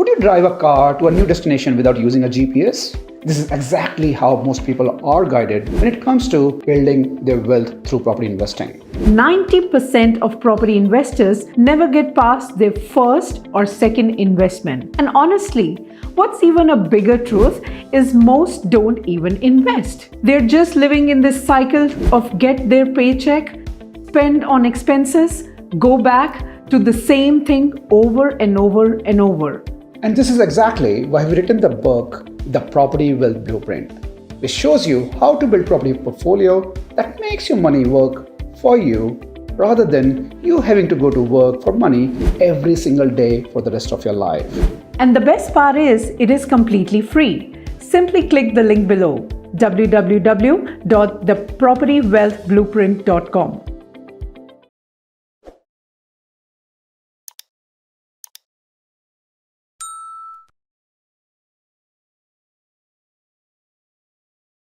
Would you drive a car to a new destination without using a GPS? This is exactly how most people are guided when it comes to building their wealth through property investing. 90% of property investors never get past their first or second investment. And honestly, what's even a bigger truth is most don't even invest. They're just living in this cycle of get their paycheck, spend on expenses, go back to the same thing over and over and over. And this is exactly why we've written the book, The Property Wealth Blueprint, which shows you how to build property portfolio that makes your money work for you rather than you having to go to work for money every single day for the rest of your life. And the best part is, it is completely free. Simply click the link below, www.thepropertywealthblueprint.com.